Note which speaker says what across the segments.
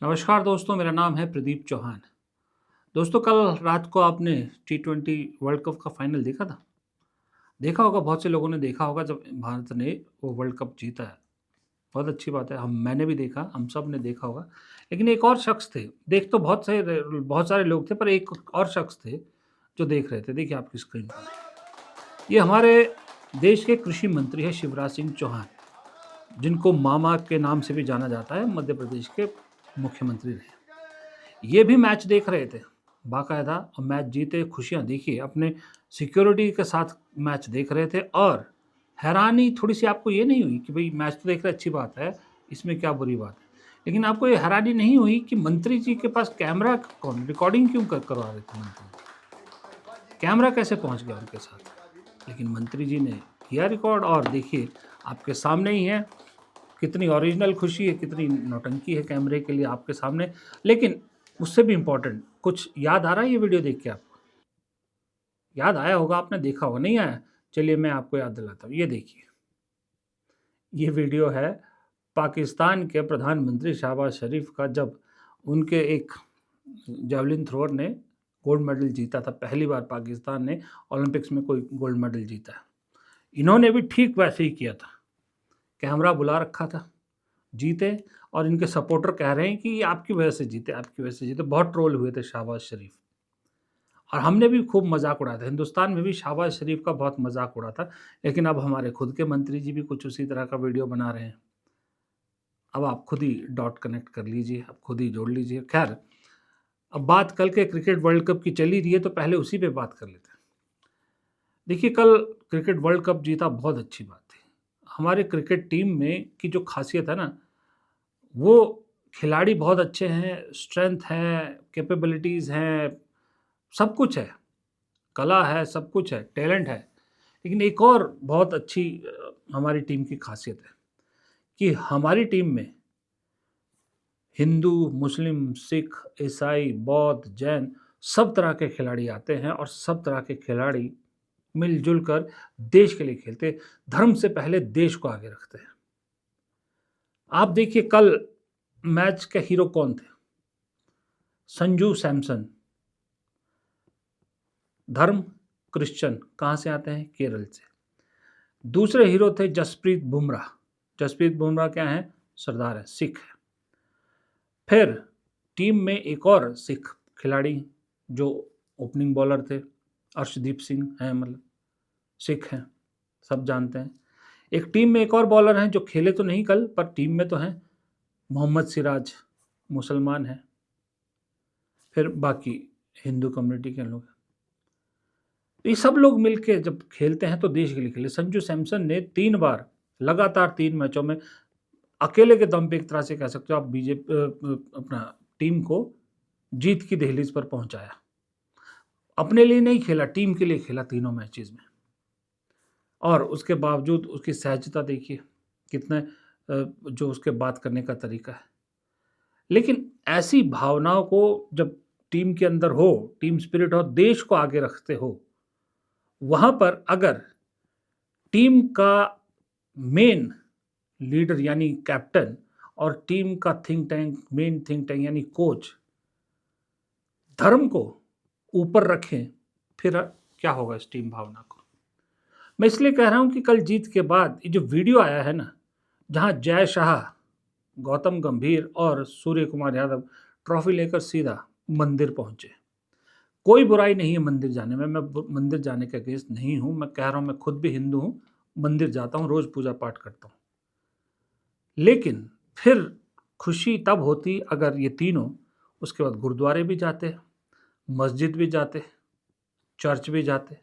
Speaker 1: नमस्कार दोस्तों, मेरा नाम है प्रदीप चौहान। दोस्तों, कल रात को आपने टी20 वर्ल्ड कप का फाइनल देखा था? देखा होगा, बहुत से लोगों ने देखा होगा जब भारत ने वो वर्ल्ड कप जीता है। बहुत अच्छी बात है, मैंने भी देखा, हम सब ने देखा होगा। लेकिन एक और शख्स थे, देख तो बहुत सारे लोग थे, पर एक और शख्स थे जो देख रहे थे। देखिए आपकी स्क्रीन पर, ये हमारे देश के कृषि मंत्री हैं शिवराज सिंह चौहान, जिनको मामा के नाम से भी जाना जाता है, मध्य प्रदेश के मुख्यमंत्री रहे। ये भी मैच देख रहे थे बाकायदा, और मैच जीते, खुशियाँ देखिए, अपने सिक्योरिटी के साथ मैच देख रहे थे। और हैरानी थोड़ी-सी आपको ये नहीं हुई कि भई मैच तो देख रहे, अच्छी बात है, इसमें क्या बुरी बात है। लेकिन आपको ये हैरानी नहीं हुई कि मंत्री जी के पास कैमरा कौन रिकॉर्डिंग क्यों करवा रहे थे मंत्री जी? कैमरा कैसे पहुँच गया उनके साथ? लेकिन मंत्री जी ने किया रिकॉर्ड, और देखिए आपके सामने ही है, कितनी ओरिजिनल खुशी है, कितनी नौटंकी है कैमरे के लिए आपके सामने। लेकिन उससे भी इम्पोर्टेंट कुछ याद आ रहा है ये वीडियो देख के आपको? याद आया होगा, आपने देखा होगा, नहीं आया? चलिए मैं आपको याद दिलाता हूँ। ये देखिए, ये वीडियो है पाकिस्तान के प्रधानमंत्री शहबाज शरीफ का, जब उनके एक जैवलिन थ्रोअर ने गोल्ड मेडल जीता था। पहली बार पाकिस्तान ने ओलंपिक्स में कोई गोल्ड मेडल जीता है। इन्होंने भी ठीक वैसे ही किया था, कैमरा बुला रखा था, जीते, और इनके सपोर्टर कह रहे हैं कि ये आपकी वजह से जीते, आपकी वजह से जीते। बहुत ट्रोल हुए थे शहबाज शरीफ, और हमने भी खूब मजाक उड़ाया था। हिंदुस्तान में भी शहबाज शरीफ का बहुत मजाक उड़ा था। लेकिन अब हमारे खुद के मंत्री जी भी कुछ उसी तरह का वीडियो बना रहे हैं। अब आप खुद ही डॉट कनेक्ट कर लीजिए, आप खुद ही जोड़ लीजिए। खैर, अब बात कल के क्रिकेट वर्ल्ड कप की चली रही है, तो पहले उसी पे बात कर लेते हैं। देखिए, कल क्रिकेट वर्ल्ड कप जीता, बहुत अच्छी बात थी। हमारे क्रिकेट टीम में की जो खासियत है ना, वो खिलाड़ी बहुत अच्छे हैं, स्ट्रेंथ है, कैपेबिलिटीज़ हैं, सब कुछ है, कला है, सब कुछ है, टैलेंट है। लेकिन एक और बहुत अच्छी हमारी टीम की खासियत है कि हमारी टीम में हिंदू, मुस्लिम, सिख, ईसाई, बौद्ध, जैन सब तरह के खिलाड़ी आते हैं, और सब तरह के खिलाड़ी मिल-जुल कर देश के लिए खेलते हैं। धर्म से पहले देश को आगे रखते हैं। आप देखिए, कल मैच के हीरो कौन थे? संजू सैमसन। धर्म क्रिश्चियन, कहाँ से आते हैं? केरल से। दूसरे हीरो थे जसप्रीत बुमराह। जसप्रीत बुमराह क्या हैं? सरदार हैं, सिख हैं। फिर टीम में एक और सिख खिलाड़ी जो ओपनिंग बॉलर थे, अर्शदीप सिंह हैं, मतलब सिख हैं, सब जानते हैं। एक टीम में एक और बॉलर हैं जो खेले तो नहीं कल, पर टीम में तो हैं, मोहम्मद सिराज, मुसलमान हैं। फिर बाकी हिंदू कम्युनिटी के लोग। ये सब लोग मिलके जब खेलते हैं तो देश के लिए खेले। संजू सैमसन ने 3 बार लगातार 3 मैचों में अकेले के दम पे, एक तरह से कह सकते हो आप, अपना टीम को जीत की दहलीज पर पहुंचाया। अपने लिए नहीं खेला, टीम के लिए खेला तीनों मैचेस में। और उसके बावजूद उसकी सहजता देखिए, कितने जो उसके बात करने का तरीका है। लेकिन ऐसी भावनाओं को जब टीम के अंदर हो, टीम स्पिरिट हो, देश को आगे रखते हो, वहाँ पर अगर टीम का मेन लीडर यानी कैप्टन, और टीम का मेन थिंक टैंक यानी कोच धर्म को ऊपर रखें, फिर क्या होगा इस टीम भावना को? मैं इसलिए कह रहा हूँ कि कल जीत के बाद ये जो वीडियो आया है ना, जहाँ जय शाह, गौतम गंभीर और सूर्य कुमार यादव ट्रॉफी लेकर सीधा मंदिर पहुंचे। कोई बुराई नहीं है मंदिर जाने में, मैं मंदिर जाने के अगेंस्ट नहीं हूँ। मैं कह रहा हूँ, मैं खुद भी हिंदू हूँ, मंदिर जाता हूँ, रोज़ पूजा पाठ करता हूँ। लेकिन फिर खुशी तब होती अगर ये तीनों उसके बाद गुरुद्वारे भी जाते, मस्जिद भी जाते, चर्च भी जाते।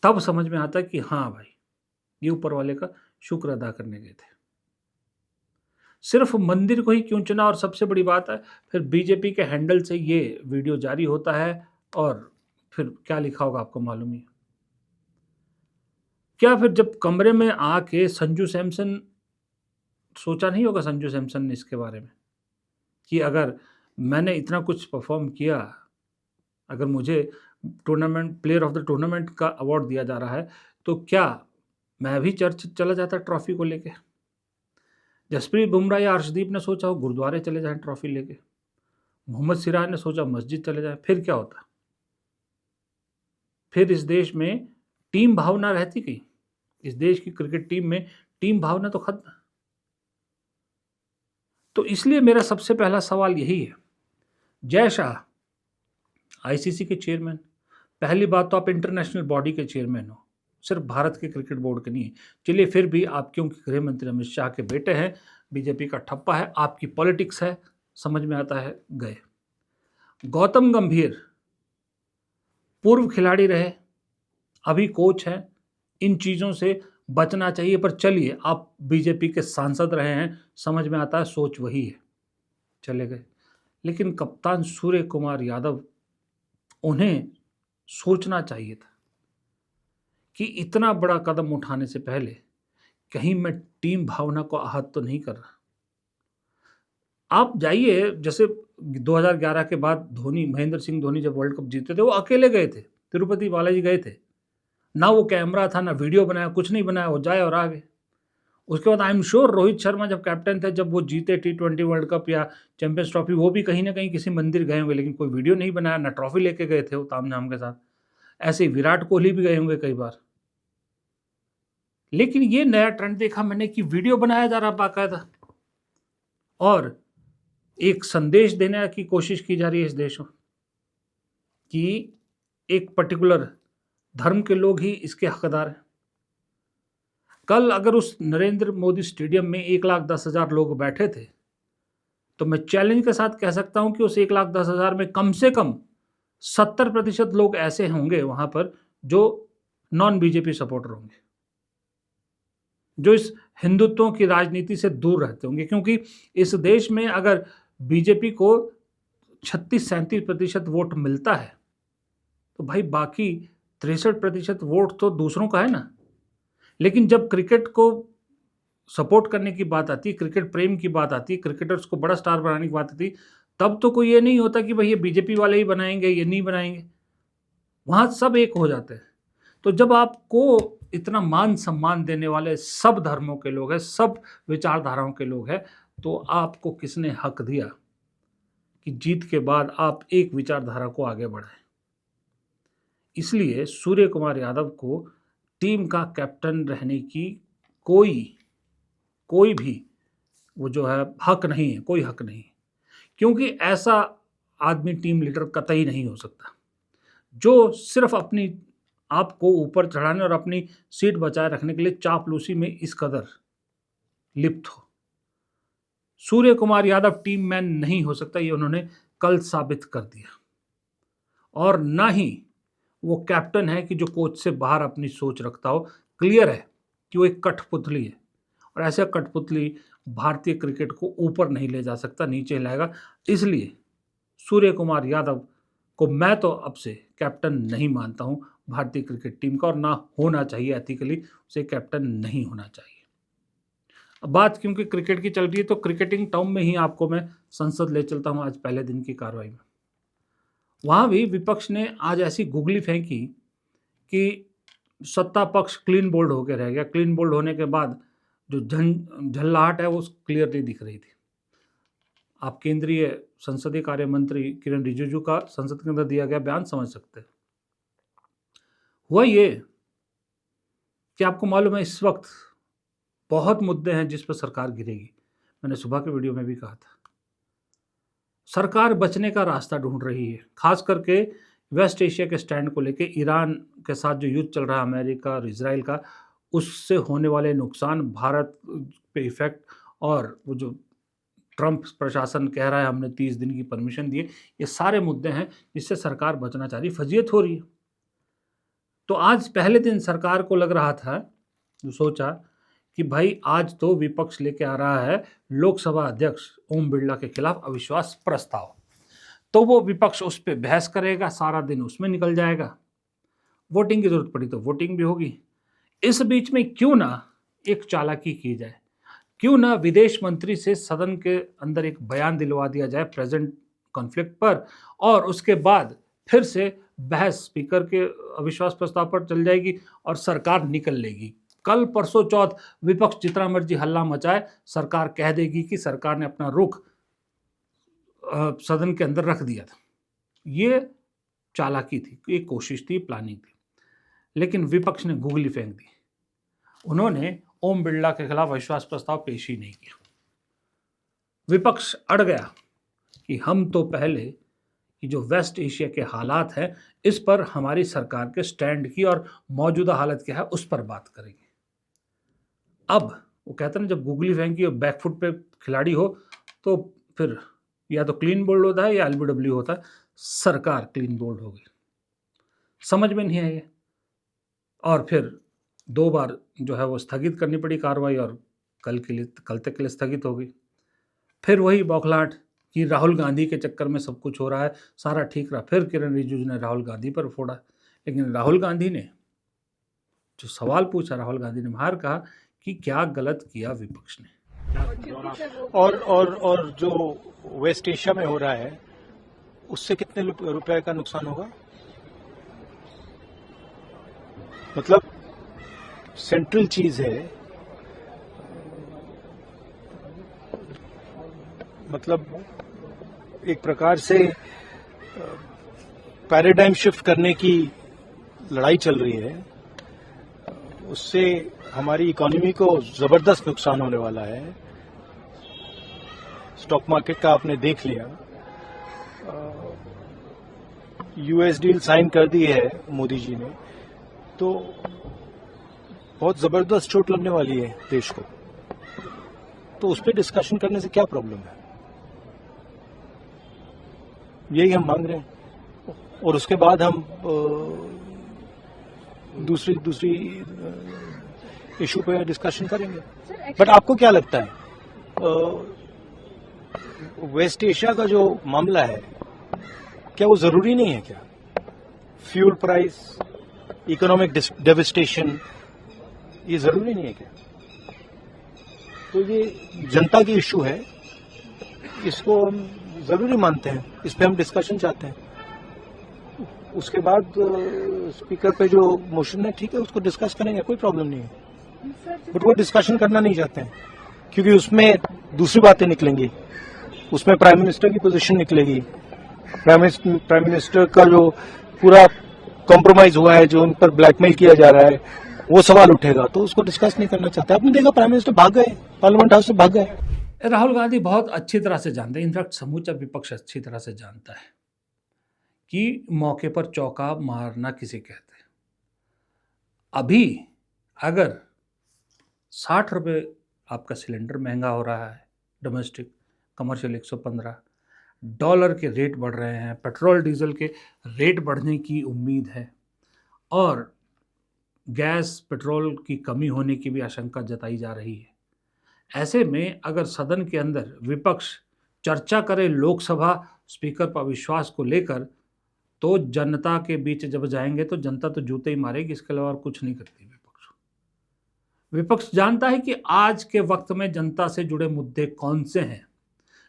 Speaker 1: तब समझ में आता कि हाँ भाई, ये ऊपर वाले का शुक्र अदा करने गए थे। सिर्फ मंदिर को ही क्यों चुना? और सबसे बड़ी बात है, फिर बीजेपी के हैंडल से ये वीडियो जारी होता है, और फिर क्या लिखा होगा आपको मालूम ही है। क्या फिर जब कमरे में आके संजू सैमसन, सोचा नहीं होगा संजू सैमसन ने इसके बारे में कि अगर मैंने इतना कुछ परफॉर्म किया, अगर मुझे tournament player of the tournament का अवार्ड दिया जा रहा है, तो क्या मैं भी चर्च चला जाता ट्रॉफी को लेके? जसप्रीत बुमराह या अर्शदीप ने सोचा वो गुरुद्वारे चले जाएं ट्रॉफी लेके, मोहम्मद सिराज ने सोचा मस्जिद चले जाएं, फिर क्या होता? फिर इस देश में टीम भावना रहती कहीं? इस देश की क्रिकेट टीम में टीम भावना तो खत्म। तो इसलिए मेरा सबसे पहला सवाल यही है, जय शाह आईसीसी के चेयरमैन, पहली बात तो आप इंटरनेशनल बॉडी के चेयरमैन हो, सिर्फ भारत के क्रिकेट बोर्ड के नहीं है। चलिए फिर भी आप क्योंकि गृह मंत्री अमित शाह के बेटे हैं, बीजेपी का ठप्पा है, आपकी पॉलिटिक्स है, समझ में आता है, गए। गौतम गंभीर पूर्व खिलाड़ी रहे, अभी कोच हैं, इन चीज़ों से बचना चाहिए। पर चलिए, आप बीजेपी के सांसद रहे हैं, समझ में आता है, सोच वही है, चले गए। लेकिन कप्तान सूर्य कुमार यादव, उन्हें सोचना चाहिए था कि इतना बड़ा कदम उठाने से पहले कहीं मैं टीम भावना को आहत तो नहीं कर रहा। आप जाइए, जैसे 2011 के बाद धोनी, महेंद्र सिंह धोनी जब वर्ल्ड कप जीते थे, वो अकेले गए थे, तिरुपति बालाजी गए थे, ना वो कैमरा था, ना वीडियो बनाया, कुछ नहीं बनाया, वो जाए और आ गए। उसके बाद I am sure Rohit Sharma जब कैप्टन थे, जब वो जीते T20 वर्ल्ड कप या चैंपियंस ट्रॉफी, वो भी कहीं ना कहीं किसी मंदिर गए होंगे, लेकिन कोई वीडियो नहीं बनाया, ना ट्रॉफी लेके गए थे वो ताम झाम के साथ। ऐसे ही विराट कोहली भी गए होंगे कई बार। लेकिन ये नया ट्रेंड देखा मैंने कि वीडियो बनाया जा रहा बाकायदा, और एक संदेश देने की कोशिश की जा रही है इस देश में कि एक पर्टिकुलर धर्म के लोग ही इसके हकदार हैं। कल अगर उस नरेंद्र मोदी स्टेडियम में 1,10,000 लोग बैठे थे, तो मैं चैलेंज के साथ कह सकता हूं कि उस 1,10,000 में कम से कम 70% लोग ऐसे होंगे वहां पर जो नॉन बीजेपी सपोर्टर होंगे, जो इस हिंदुत्व की राजनीति से दूर रहते होंगे। क्योंकि इस देश में अगर बीजेपी को 36-37% वोट मिलता है, तो भाई बाकी 63% वोट तो दूसरों का है ना। लेकिन जब क्रिकेट को सपोर्ट करने की बात आती है, क्रिकेट प्रेम की बात आती है, क्रिकेटर्स को बड़ा स्टार बनाने की बात आती है, तब तो कोई ये नहीं होता कि भाई ये बीजेपी वाले ही बनाएंगे, ये नहीं बनाएंगे, वहाँ सब एक हो जाते हैं। तो जब आपको इतना मान सम्मान देने वाले सब धर्मों के लोग हैं, सब विचारधाराओं के लोग हैं, तो आपको किसने हक दिया कि जीत के बाद आप एक विचारधारा को आगे बढ़ाएं? इसलिए सूर्य कुमार यादव को टीम का कैप्टन रहने की कोई भी वो जो है हक नहीं है, कोई हक नहीं है। क्योंकि ऐसा आदमी टीम लीडर कतई नहीं हो सकता जो सिर्फ अपनी आप को ऊपर चढ़ाने और अपनी सीट बचाए रखने के लिए चापलूसी में इस कदर लिप्त हो। सूर्य कुमार यादव टीम मैन नहीं हो सकता, ये उन्होंने कल साबित कर दिया। और ना ही वो कैप्टन है कि जो कोच से बाहर अपनी सोच रखता हो। क्लियर है कि वो एक कठपुतली है, और ऐसा कठपुतली भारतीय क्रिकेट को ऊपर नहीं ले जा सकता, नीचे लाएगा। इसलिए सूर्य कुमार यादव को मैं तो अब से कैप्टन नहीं मानता हूं भारतीय क्रिकेट टीम का, और ना होना चाहिए, एथिकली उसे कैप्टन नहीं होना चाहिए। अब बात क्योंकि क्रिकेट की चल रही है, तो क्रिकेटिंग टर्म में ही आपको मैं संसद ले चलता हूं आज पहले दिन की कार्रवाई में। वहाँ भी विपक्ष ने आज ऐसी गुगली फेंकी कि सत्ता पक्ष क्लीन बोल्ड होकर रह गया। क्लीन बोल्ड होने के बाद जो झल्लाहट है वो क्लियर नहीं दिख रही थी। आप केंद्रीय संसदीय कार्य मंत्री किरण रिजिजू का संसद के अंदर दिया गया बयान समझ सकते हैं। हुआ ये कि आपको मालूम है इस वक्त बहुत मुद्दे हैं जिस पर सरकार गिरेगी। मैंने सुबह के वीडियो में भी कहा था, सरकार बचने का रास्ता ढूंढ रही है, खास करके वेस्ट एशिया के स्टैंड को लेके। ईरान के साथ जो युद्ध चल रहा है अमेरिका और इजराइल का, उससे होने वाले नुकसान, भारत पे इफेक्ट, और वो जो ट्रंप प्रशासन कह रहा है हमने 30 दिन की परमिशन दी है, ये सारे मुद्दे हैं जिससे सरकार बचना चाह रही, फजीयत हो रही है। तो आज पहले दिन सरकार को लग रहा था, जो सोचा कि भाई आज तो विपक्ष लेके आ रहा है लोकसभा अध्यक्ष ओम बिरला के खिलाफ अविश्वास प्रस्ताव, तो वो विपक्ष उस पर बहस करेगा, सारा दिन उसमें निकल जाएगा, वोटिंग की जरूरत पड़ी तो वोटिंग भी होगी। इस बीच में क्यों ना एक चालाकी की जाए, क्यों ना विदेश मंत्री से सदन के अंदर एक बयान दिलवा दिया जाए प्रेजेंट कॉन्फ्लिक्ट पर, और उसके बाद फिर से बहस स्पीकर के अविश्वास प्रस्ताव पर चल जाएगी और सरकार निकल लेगी। कल परसों चौथ विपक्ष जितना मर्जी हल्ला मचाए, सरकार कह देगी कि सरकार ने अपना रुख सदन के अंदर रख दिया था। ये चालाकी थी, ये कोशिश थी, प्लानिंग थी। लेकिन विपक्ष ने गूगली फेंक दी। उन्होंने ओम बिरला के खिलाफ अविश्वास प्रस्ताव पेश ही नहीं किया। विपक्ष अड़ गया कि हम तो पहले कि जो वेस्ट एशिया के हालात हैं इस पर हमारी सरकार के स्टैंड की और मौजूदा हालत क्या है उस पर बात करेंगे। अब वो कहते हैं ना, जब गूगली फेंकी और बैकफुट पे खिलाड़ी हो तो फिर या तो क्लीन बोल्ड होता है या एलबीडब्ल्यू होता है। सरकार क्लीन बोल्ड हो गई, समझ में नहीं आई और फिर 2 बार जो है वो स्थगित करनी पड़ी कार्रवाई और कल तक के लिए स्थगित हो गई। फिर वही बौखलाहट कि राहुल गांधी के चक्कर में सब कुछ हो रहा है, सारा ठीक रहा। फिर किरण रिजिजू ने राहुल गांधी पर फोड़ा, लेकिन राहुल गांधी ने जो सवाल पूछा, राहुल गांधी ने बाहर कहा कि क्या गलत किया विपक्ष ने।
Speaker 2: और जो वेस्ट एशिया में हो रहा है उससे कितने रुपए का नुकसान होगा? मतलब सेंट्रल चीज है, मतलब एक प्रकार से पैराडाइम शिफ्ट करने की लड़ाई चल रही है। उससे हमारी इकोनॉमी को जबरदस्त नुकसान होने वाला है। स्टॉक मार्केट का आपने देख लिया, यूएस डील साइन कर दी है मोदी जी ने, तो बहुत जबरदस्त चोट लगने वाली है देश को। तो उस पर डिस्कशन करने से क्या प्रॉब्लम है? यही हम मांग रहे हैं और उसके बाद हम दूसरी इशू पे डिस्कशन करेंगे। बट आपको क्या लगता है, वेस्ट एशिया का जो मामला है क्या वो जरूरी नहीं है क्या? फ्यूल प्राइस, इकोनॉमिक डेविस्टेशन, ये जरूरी नहीं है क्या? तो ये जनता की इशू है, इसको हम जरूरी मानते हैं, इस पे हम डिस्कशन चाहते हैं। उसके बाद स्पीकर पे जो मोशन है ठीक है, उसको डिस्कस करेंगे, कोई प्रॉब्लम नहीं है। बट वो डिस्कशन करना नहीं चाहते हैं क्योंकि उसमें दूसरी बातें निकलेंगी, उसमें प्राइम मिनिस्टर की पोजीशन निकलेगी, प्राइम मिनिस्टर का जो पूरा कॉम्प्रोमाइज हुआ है, जो उन पर ब्लैकमेल किया जा रहा है, वो सवाल उठेगा, तो उसको डिस्कस नहीं करना चाहते। आपने देखा प्राइम मिनिस्टर भाग गए, पार्लियामेंट हाउस से भाग गए।
Speaker 1: राहुल गांधी बहुत अच्छी तरह से जानते हैं, इनफैक्ट समूचा विपक्ष अच्छी तरह से जानता है कि मौके पर चौका मारना किसे कहते हैं। अभी अगर 60 रुपये आपका सिलेंडर महंगा हो रहा है, डोमेस्टिक कमर्शियल 115, डॉलर के रेट बढ़ रहे हैं, पेट्रोल डीजल के रेट बढ़ने की उम्मीद है और गैस पेट्रोल की कमी होने की भी आशंका जताई जा रही है। ऐसे में अगर सदन के अंदर विपक्ष चर्चा करे लोकसभा स्पीकर पर अविश्वास को लेकर, तो जनता के बीच जब जाएंगे तो जनता तो जूते ही मारेगी, इसके अलावा और कुछ नहीं करती विपक्ष जानता है कि आज के वक्त में जनता से जुड़े मुद्दे कौन से हैं,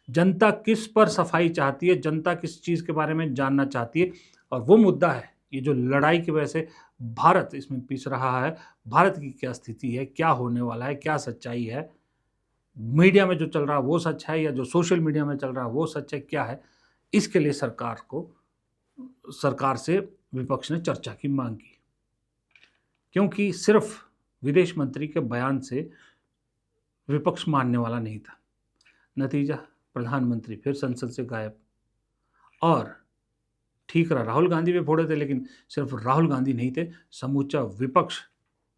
Speaker 1: जनता किस पर सफाई चाहती है, जनता किस चीज़ के बारे में जानना चाहती है। और वो मुद्दा है ये जो लड़ाई की वजह से भारत इसमें पिस रहा है, भारत की क्या स्थिति है, क्या होने वाला है, क्या सच्चाई है, मीडिया में जो चल रहा है वो सच है या जो सोशल मीडिया में चल रहा है वो सच है, क्या है। इसके लिए सरकार से विपक्ष ने चर्चा की मांग की, क्योंकि सिर्फ विदेश मंत्री के बयान से विपक्ष मानने वाला नहीं था। नतीजा, प्रधानमंत्री फिर संसद से गायब। और ठीक रहा, राहुल गांधी भी फोड़े थे, लेकिन सिर्फ राहुल गांधी नहीं थे, समूचा विपक्ष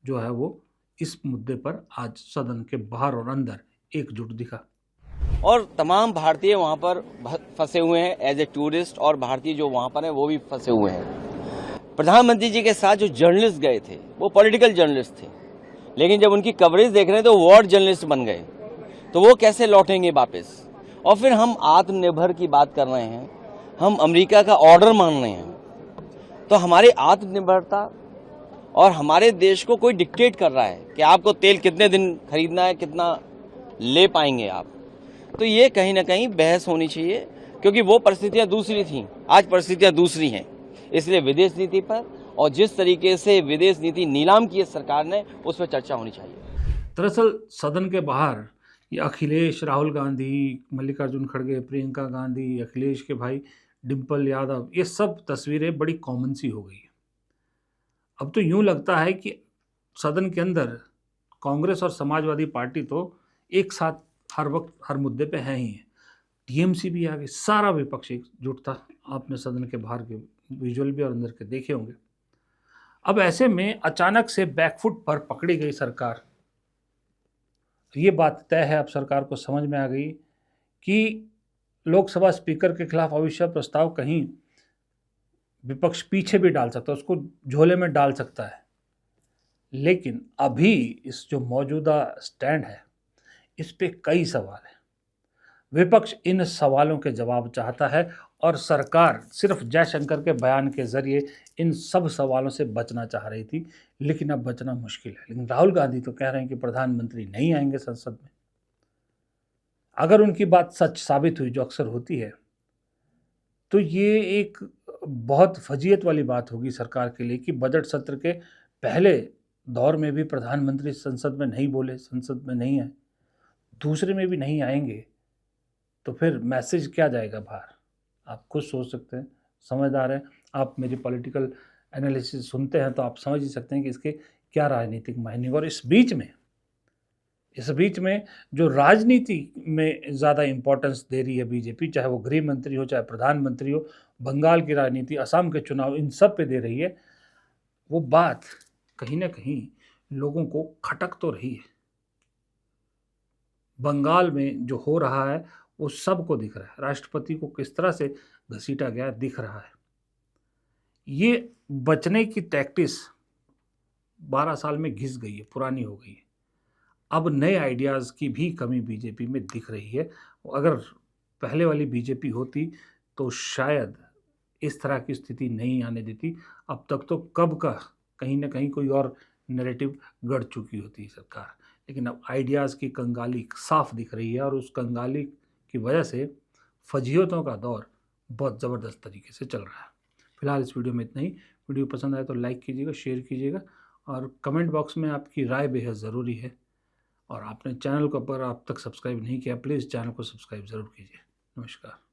Speaker 1: जो है वो इस मुद्दे पर आज सदन के बाहर और अंदर एकजुट दिखा।
Speaker 3: और तमाम भारतीय वहाँ पर फंसे हुए हैं एज ए टूरिस्ट, और भारतीय जो वहाँ पर हैं वो भी फंसे हुए हैं। प्रधानमंत्री जी के साथ जो जर्नलिस्ट गए थे वो पॉलिटिकल जर्नलिस्ट थे, लेकिन जब उनकी कवरेज देख रहे हैं तो वॉर जर्नलिस्ट बन गए, तो वो कैसे लौटेंगे वापस। और फिर हम आत्मनिर्भर की बात कर रहे हैं, हम अमेरिका का ऑर्डर मान रहे हैं, तो हमारी आत्मनिर्भरता और हमारे देश को कोई डिक्टेट कर रहा है कि आपको तेल कितने दिन खरीदना है, कितना ले पाएंगे आप। तो ये कहीं ना कहीं बहस होनी चाहिए, क्योंकि वो परिस्थितियां दूसरी थीं, आज परिस्थितियां दूसरी हैं। इसलिए विदेश नीति पर और जिस तरीके से विदेश नीति नीलाम की है सरकार ने, उस पर चर्चा होनी चाहिए।
Speaker 1: दरअसल सदन के बाहर ये अखिलेश, राहुल गांधी, मल्लिकार्जुन खड़गे, प्रियंका गांधी, अखिलेश के भाई डिम्पल यादव, ये सब तस्वीरें बड़ी कॉमन सी हो गई है। अब तो यूं लगता है कि सदन के अंदर कांग्रेस और समाजवादी पार्टी तो एक साथ हर वक्त हर मुद्दे पे हैं ही हैं। टीएमसी भी आ गई, सारा विपक्ष एकजुट था। आपने सदन के बाहर के विजुअल भी और अंदर के देखे होंगे। अब ऐसे में अचानक से बैकफुट पर पकड़ी गई सरकार। ये बात तय है, अब सरकार को समझ में आ गई कि लोकसभा स्पीकर के खिलाफ अविश्वास प्रस्ताव कहीं विपक्ष पीछे भी डाल सकता है, उसको झोले में डाल सकता है। लेकिन अभी इस जो मौजूदा स्टैंड है, इस पे कई सवाल हैं। विपक्ष इन सवालों के जवाब चाहता है और सरकार सिर्फ जयशंकर के बयान के जरिए इन सब सवालों से बचना चाह रही थी, लेकिन अब बचना मुश्किल है। लेकिन राहुल गांधी तो कह रहे हैं कि प्रधानमंत्री नहीं आएंगे संसद में। अगर उनकी बात सच साबित हुई, जो अक्सर होती है, तो ये एक बहुत फजीयत वाली बात होगी सरकार के लिए कि बजट सत्र के पहले दौर में भी प्रधानमंत्री संसद में नहीं बोले, संसद में नहीं आए, दूसरे में भी नहीं आएंगे, तो फिर मैसेज क्या जाएगा बाहर? आप खुद सोच सकते हैं, समझदार हैं आप, मेरी पॉलिटिकल एनालिसिस सुनते हैं तो आप समझ ही सकते हैं कि इसके क्या राजनीतिक मायने। और इस बीच में जो राजनीति में ज़्यादा इम्पोर्टेंस दे रही है बीजेपी, चाहे वो गृह मंत्री हो, चाहे प्रधानमंत्री हो, बंगाल की राजनीति, असम के चुनाव, इन सब पे दे रही है, वो बात कहीं ना कहीं लोगों को खटक तो रही है। बंगाल में जो हो रहा है वो सबको दिख रहा है, राष्ट्रपति को किस तरह से घसीटा गया दिख रहा है। ये बचने की टैक्टिस 12 साल में घिस गई है, पुरानी हो गई है। अब नए आइडियाज़ की भी कमी बीजेपी में दिख रही है। अगर पहले वाली बीजेपी होती तो शायद इस तरह की स्थिति नहीं आने देती। अब तक तो कब का कहीं ना कहीं कोई और नैरेटिव गढ़ चुकी होती है सरकार। लेकिन अब आइडियाज़ की कंगाली साफ दिख रही है और उस कंगाली की वजह से फजीहतों का दौर बहुत ज़बरदस्त तरीके से चल रहा है। फिलहाल इस वीडियो में इतना ही। वीडियो पसंद आए तो लाइक कीजिएगा, शेयर कीजिएगा और कमेंट बॉक्स में आपकी राय बेहद ज़रूरी है। और आपने चैनल को पर आप तक सब्सक्राइब नहीं किया, प्लीज़ चैनल को सब्सक्राइब ज़रूर कीजिए। नमस्कार।